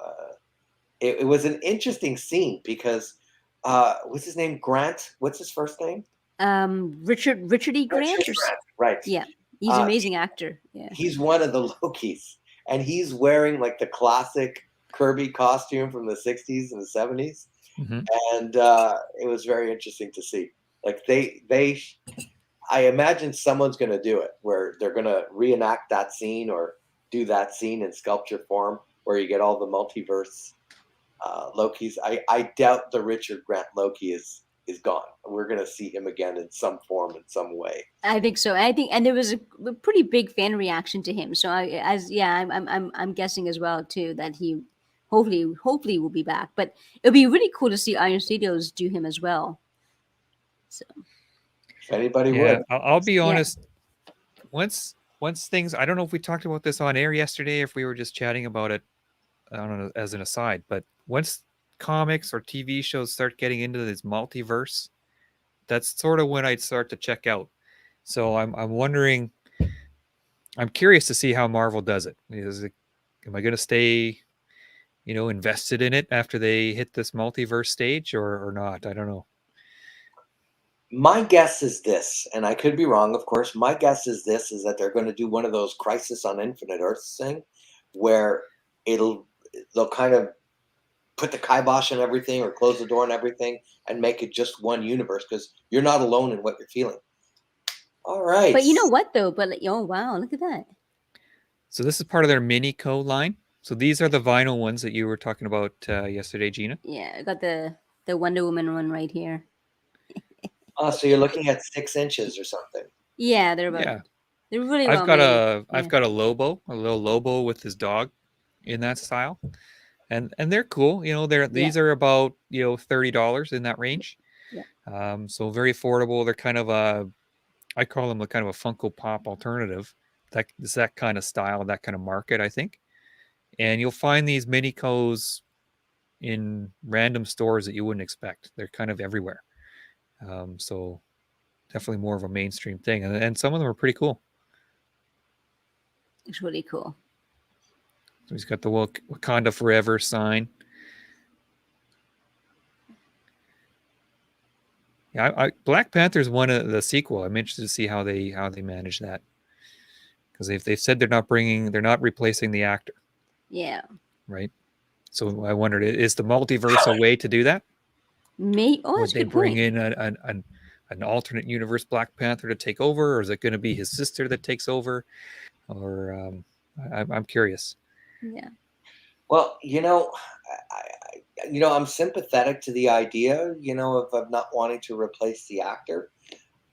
it was an interesting scene because what's his name? Grant. What's his first name? Richard E. Grant. Richard Grant. Right. Yeah. He's an amazing actor. Yeah. He's one of the Lokis, and he's wearing like the classic Kirby costume from the 60s and the 70s. Mhm. And it was very interesting to see. Like I imagine someone's going to do it where they're going to reenact that scene or do that scene in sculpture form where you get all the multiverse Lokis. I doubt the Richard Grant Loki is gone. We're going to see him again in some form, in some way. I think so. And there was a pretty big fan reaction to him. So I'm guessing as well too that he hopefully will be back. But it'll be really cool to see Iron Studios do him as well. So If anybody Yeah, would, I'll be Yeah. honest. Once things, I don't know if we talked about this on air yesterday, if we were just chatting about it, I don't know, as an aside, but once comics or TV shows start getting into this multiverse, that's sort of when I'd start to check out. So I'm wondering, I'm curious to see how Marvel does it. Am I going to stay, invested in it after they hit this multiverse stage or not? I don't know. my guess is this, and I could be wrong, of course. My guess is this: is that they're going to do one of those Crisis on Infinite Earths thing, where they'll kind of put the kibosh on everything or close the door on everything and make it just one universe because you're not alone in what you're feeling. All right. but you know what though? But oh wow, look at that. So this is part of their mini co line. So these are the vinyl ones that you were talking about yesterday, Gina. Yeah, I got the Wonder Woman one right here. Oh, so you're looking at 6 inches or something. Yeah, they're about Yeah. they're really I've well got made. I've got a little Lobo with his dog in that style. And they're cool. These are about, $30 in that range. Yeah. So very affordable. They're kind of I call them a kind of a Funko Pop alternative. That kind of style, that kind of market, I think. And you'll find these mini co's in random stores that you wouldn't expect. They're kind of everywhere. So definitely more of a mainstream thing. And some of them are pretty cool. It's really cool. So he's got the Wakanda Forever sign. Yeah, Black Panther's one of the sequel. I'm interested to see how they manage that, because they've said they're not replacing the actor, Yeah. right? So I wondered, is the multiverse a way to do that? Oh, Would that's a they good bring point. in an alternate universe Black Panther to take over, or is it going to be his sister that takes over? Or I'm curious. Yeah. Well, I'm sympathetic to the idea, of not wanting to replace the actor.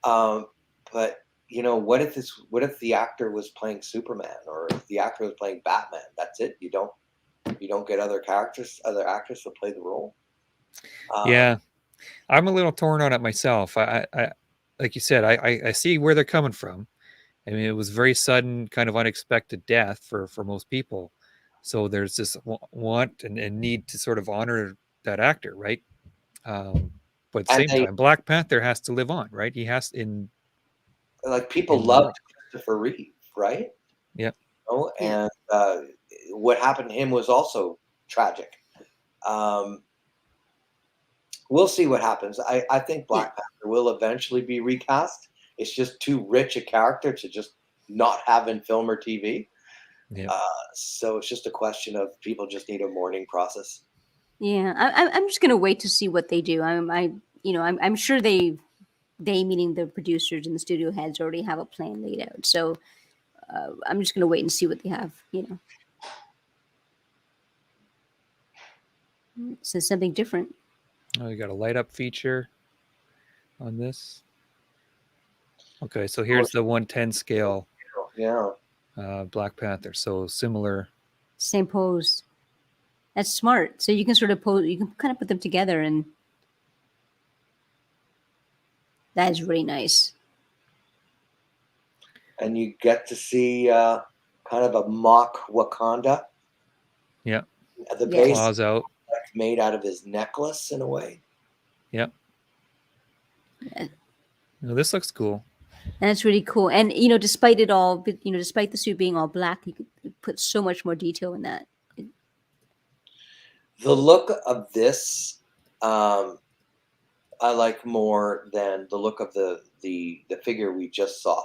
But what if the actor was playing Superman, or if the actor was playing Batman? That's it. You don't get other actors to play the role. Yeah, I'm a little torn on it myself. I like you said, I see where they're coming from. I mean, it was very sudden, kind of unexpected death for most people. So there's this want and need to sort of honor that actor, right? But at the And same time, Black Panther has to live on, right? He has people loved Christopher Reeve, right? Yeah. And what happened to him was also tragic. We'll see what happens. I think Black Panther will eventually be recast. It's just too rich a character to just not have in film or TV. Yeah. So it's just a question of people just need a mourning process. Yeah, I'm just gonna wait to see what they do. I'm sure they meaning the producers and the studio heads already have a plan laid out. So I'm just gonna wait and see what they have. So something different. Oh, you got a light up feature on this. Okay, so here's the 110 scale. Yeah. Black Panther. So similar. Same pose. That's smart. So you can sort of pose. You can kind of put them together, and that is really nice. And you get to see kind of a mock Wakanda. Yeah. The base claws out. Made out of his necklace in a way. Yep. Yeah. No, this looks cool. And it's really cool. And despite it all, despite the suit being all black, you could put so much more detail in that. The look of this, I like more than the look of the figure we just saw.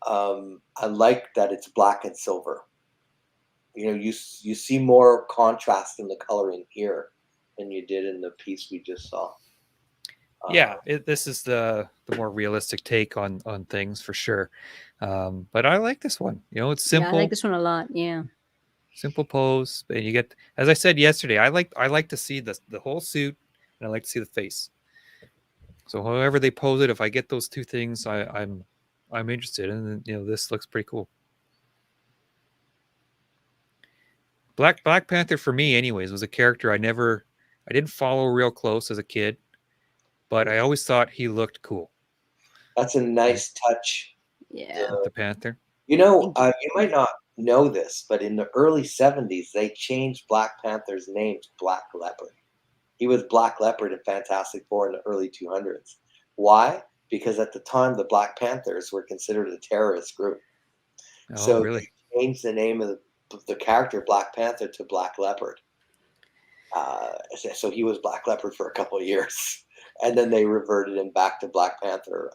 I like that it's black and silver. You see more contrast in the coloring here than you did in the piece we just saw. Yeah, this is the more realistic take on things for sure. But I like this one. It's Yeah, I like simple, this one a lot. Yeah. simple pose, and you get, as I said yesterday, I like to see the whole suit, and I like to see the face. So however they pose it, if I get those two things, I'm interested, and this looks pretty cool. Black Panther for me, anyways, was a character I didn't follow real close as a kid, but I always thought he looked cool. That's a nice touch. Yeah. The Panther. You might not know this, but in the early 70s, they changed Black Panther's name to Black Leopard. He was Black Leopard in Fantastic Four in the early 200s. Why? Because at the time, the Black Panthers were considered a terrorist group. Oh, So really? they changed the name of the character Black Panther to Black Leopard. So he was Black Leopard for a couple of years, and then they reverted him back to Black Panther.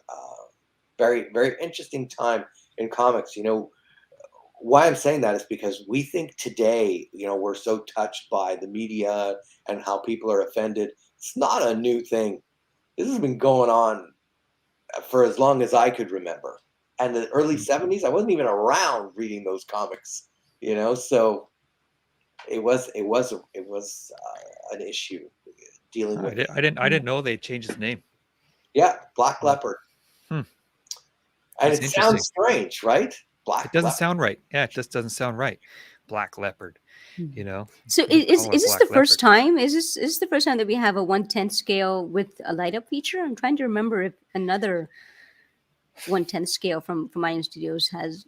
Very, very interesting time in comics. Why I'm saying that is because we think today, we're so touched by the media and how people are offended. It's not a new thing. This has been going on for as long as I could remember. And the early 70s, I wasn't even around reading those comics, so it was an issue dealing with. I didn't know they changed his name. Yeah, Black Leopard. And That's it sounds strange, right? It doesn't sound right. Yeah, it just doesn't sound right. Black Leopard. So is this the first time? Is this the first time that we have a 1/10 scale with a light up feature? I'm trying to remember if another 1/10 scale from Iron Studios has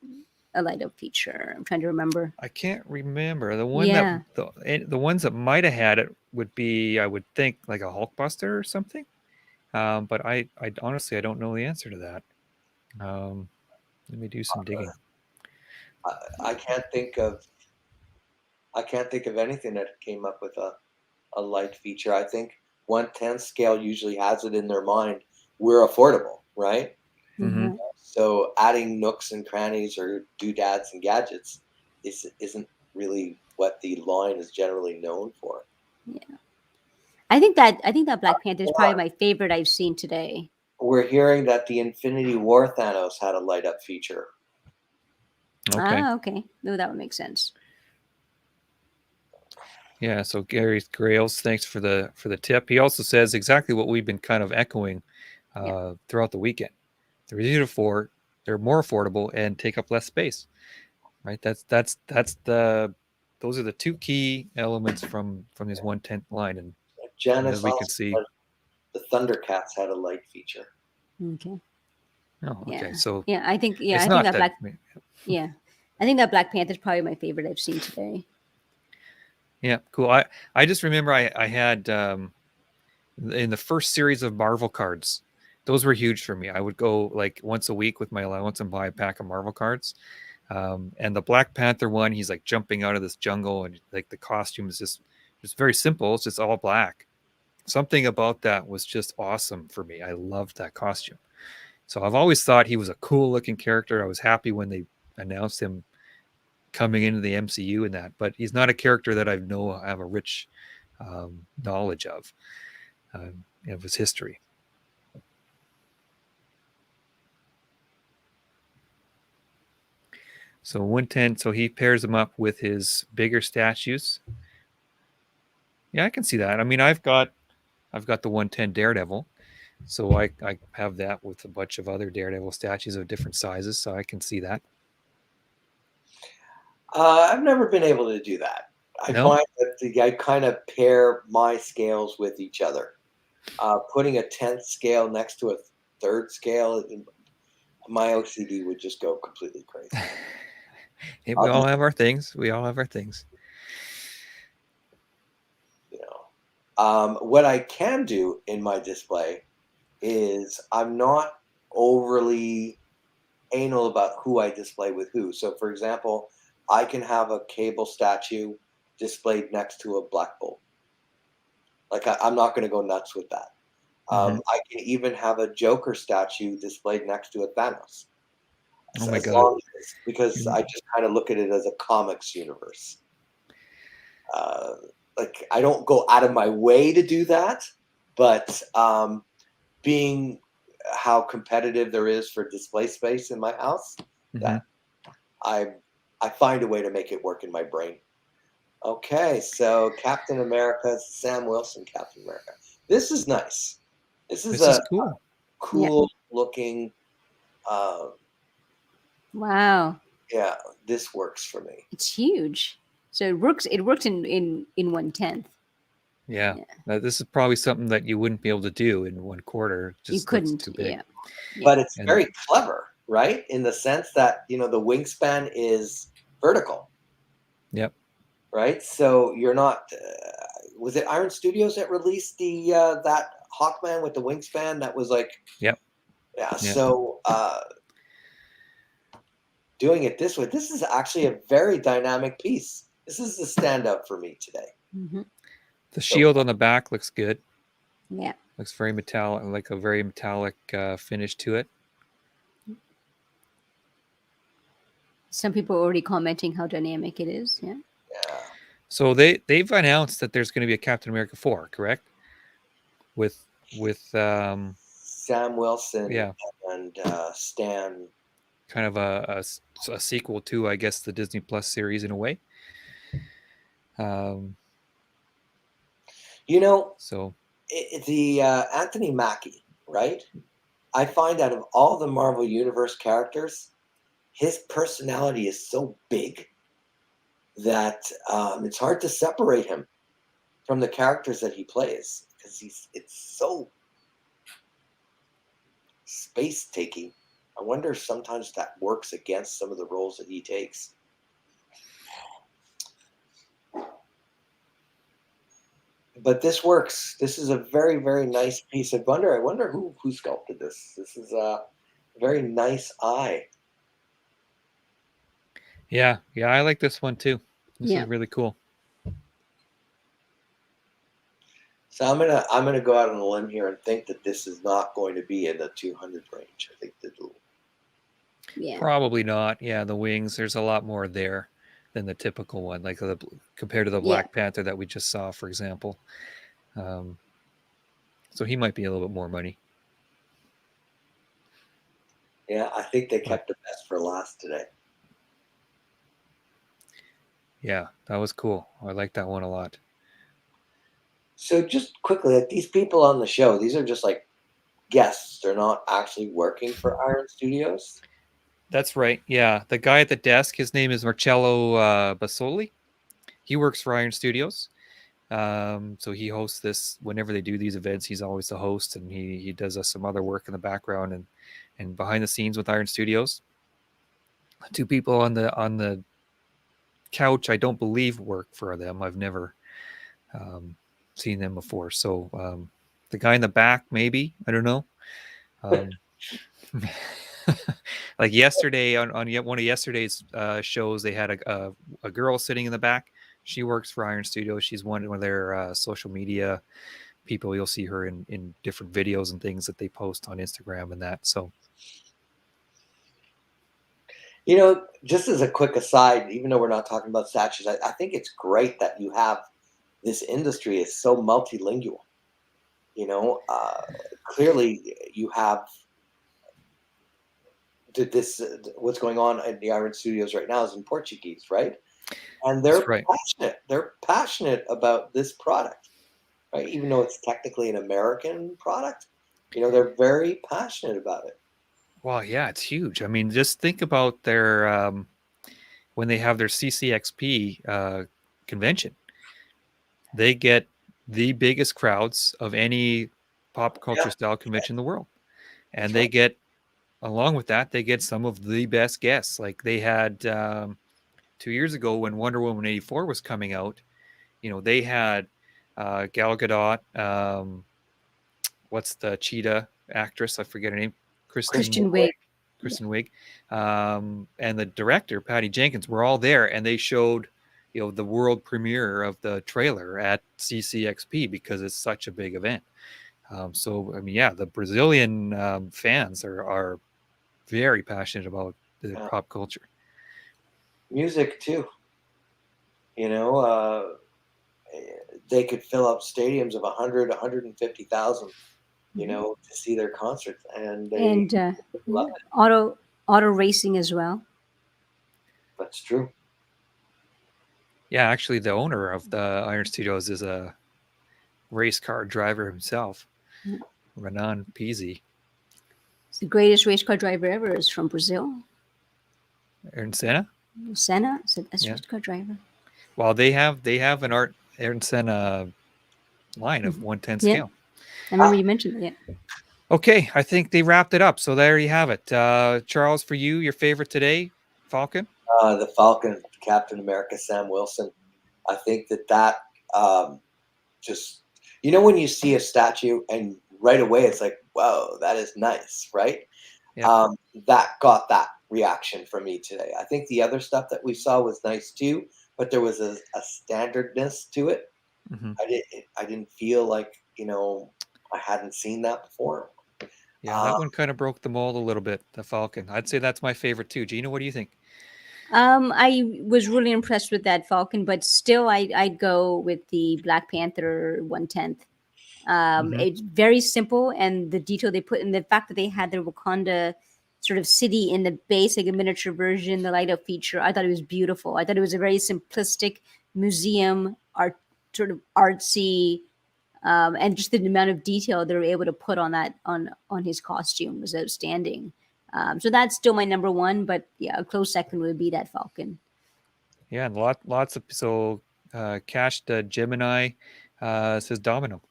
a light up feature. I'm trying to remember. I can't remember. The one Yeah. the ones that might have had it would be, I would think, like a Hulkbuster or something. But I honestly, I don't know the answer to that. Let me do some digging. I can't think of anything that came up with a light feature. I think 1/10 scale usually has it in their mind. We're affordable, right? Mhm. So adding nooks and crannies or doodads and gadgets isn't really what the line is generally known for. Yeah. I think that Black Panther is probably my favorite I've seen today. We're hearing that the Infinity War Thanos had a light up feature. Okay. Okay. No, that would make sense. Yeah, so Gary Grails, thanks for the tip. He also says exactly what we've been kind of echoing throughout the weekend. They're easy to afford, they're more affordable, and take up less space. Right? Those are the two key elements from this 1/10 line. And Janice as we can also see, said the Thundercats had a light feature. Okay. oh, okay. Yeah. So Yeah, I think it's I not think that that. yeah. I think that Black Panther is probably my favorite I've seen today. Yeah, cool. I just remember I had in the first series of Marvel cards, those were huge for me. I would go like once a week with my allowance and buy a pack of Marvel cards. And the Black Panther one, he's like jumping out of this jungle, and like the costume is just very simple. It's just all black. Something about that was just awesome for me. I loved that costume. So I've always thought he was a cool looking character. I was happy when they announced him coming into the MCU and that, but he's not a character that I have a rich knowledge of his history. So 1/10, so he pairs them up with his bigger statues. Yeah, I can see that. I mean, I've got the 1/10 Daredevil, so I have that with a bunch of other Daredevil statues of different sizes, so I can see that. I've never been able to do that. I No? find that I kind of pair my scales with each other. Putting a 10th scale next to a third scale, my OCD would just go completely crazy. We all have our things. We all have our things. What I can do in my display is I'm not overly anal about who I display with who. So, for example, I can have a Cable statue displayed next to a Black Bolt. Like I'm not going to go nuts with that. I can even have a Joker statue displayed next to a Thanos. Oh my as God. long as, because Mm. I just kind of look at it as a comics universe. Uh, like I don't go out of my way to do that, but being how competitive there is for display space in my house, Mhm. that I I find a way to make it work in my brain. Okay, so Captain America, Sam Wilson, Captain America. This is nice. This is This is a cool. Yeah. cool looking. Uh, Wow. yeah, this works for me. It's huge. So it works. It works in 1/10. Yeah. Yeah. This is probably something that you wouldn't be able to do in 1/4. It You just looks couldn't. too big. Yeah. Yeah. But it's And very clever, right? In the sense that the wingspan is vertical, yep. right? So you're not. Was it Iron Studios that released the that Hawkman with the wingspan? That was like, Yep. yeah. Yep. So doing it this way, this is actually a very dynamic piece. This is the standout for me today. Hmm. The So shield on the back looks good. Yeah. Looks very metallic, like a very metallic finish to it. Some people are already commenting how dynamic it is. Yeah. yeah, So they've announced that there's going to be a Captain America 4, correct? With Sam Wilson yeah, and Stan. kind of a sequel to, I guess, the Disney Plus series in a way. You know, So the Anthony Mackie, right? I find out of all the Marvel Universe characters, his personality is so big that it's hard to separate him from the characters that he plays because it's so space taking. I wonder if sometimes that works against some of the roles that he takes. But this works. This is a very, very nice piece. I wonder who sculpted this. This is a very nice eye. yeah, I like this one too. This Yeah. is really cool. So I'm gonna go out on a limb here and think that this is not going to be in the 200 range. I think that Yeah. Probably not. Yeah, the wings. There's a lot more there than the typical one, like compared to the Yeah. Black Panther that we just saw, for example. So he might be a little bit more money. yeah, I think they But kept the best for last today. yeah, that was cool. I like that one a lot. So just quickly, like these people on the show, these are just like guests. They're not actually working for Iron Studios. That's right. Yeah, the guy at the desk, his name is Marcello Basoli. He works for Iron Studios. So he hosts this whenever they do these events. He's always the host, and he does some other work in the background and behind the scenes with Iron Studios. Two people on the couch, I don't believe work for them. I've never seen them before. So the guy in the back, maybe, I don't know. Like yesterday on yet one of yesterday's shows, they had a girl sitting in the back. She works for Iron Studios. She's one of their social media people. You'll see her in different videos and things that they post on Instagram and that. So Just as a quick aside, even though we're not talking about statues, I think it's great that you have this industry is so multilingual. Clearly you have this. What's going on in the Iron Studios right now is in Portuguese, right? And that's they're right. passionate. They're passionate about this product, right? Even though it's technically an American product, they're very passionate about it. Well, yeah, it's huge. I mean, just think about their when they have their CCXP convention. They get the biggest crowds of any pop culture Yeah, style convention in the world. that's And they right. get, along with that, they get some of the best guests. Like they had 2 years ago when Wonder Woman 84 was coming out, they had Gal Gadot, what's the cheetah actress? I forget her name. Christian Wiig. Kristen Wiig, and the director Patty Jenkins were all there, and they showed, the world premiere of the trailer at CCXP because it's such a big event. So I mean, yeah, the Brazilian fans are very passionate about to Yeah. pop culture. Music too. You know, they could fill up stadiums of 100, 150,000. You Mhm. know, to see their concerts, and they And love yeah, it. auto racing as well. That's true. Yeah, actually, the owner of the Iron Studios is a race car driver himself, Yeah. Renan Pizzi. It's the greatest race car driver ever is from Brazil. Ayrton Senna. Senna is a Yeah. race car driver. Well, they have an Ayrton Senna line of 1/10 Yeah, scale. I remember you mentioned that. Yeah. Okay, I think they wrapped it up. So there you have it. Charles, for you, your favorite today, Falcon? The Falcon, Captain America, Sam Wilson. I think that just, you know, when you see a statue and right away it's like, whoa, that is nice, right? Yeah. That got that reaction from me today. I think the other stuff that we saw was nice too, but there was a standardness to it. Hmm. I didn't feel like, you know, I hadn't seen that before. Yeah, that one kind of broke the mold a little bit, the Falcon. I'd say that's my favorite too. Gina, what do you think? I was really impressed with that Falcon, but still, I'd go with the Black Panther 1/10. Mhm. It's very simple, and the detail they put in the fact that they had the Wakanda sort of city in the base, like a miniature version, the light up feature. I thought it was beautiful. I thought it was a very simplistic museum art, sort of artsy, and just the amount of detail they were able to put on that on his costume was outstanding. So that's still my number one, but yeah, a close second would be that Falcon. Yeah, and lots of Cash Gemini says Domino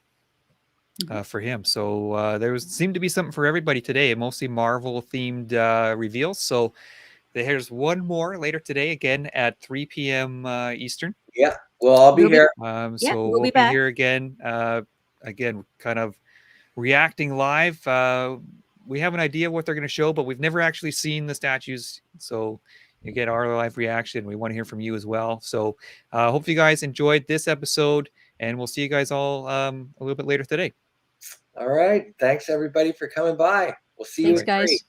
for him. So there seemed to be something for everybody today, mostly Marvel themed reveals. So there's one more later today, again at 3 p.m. Eastern. Yeah. Well, I'll be We'll be- here. Yeah, So we'll we'll be be back. here again. Again, kind of reacting live. We have an idea of what they're going to show, but we've never actually seen the statues. So you get our live reaction. We want to hear from you as well. So hope you guys enjoyed this episode, and we'll see you guys all a little bit later today. All right. Thanks everybody for coming by. We'll see Thanks, you at 3. guys.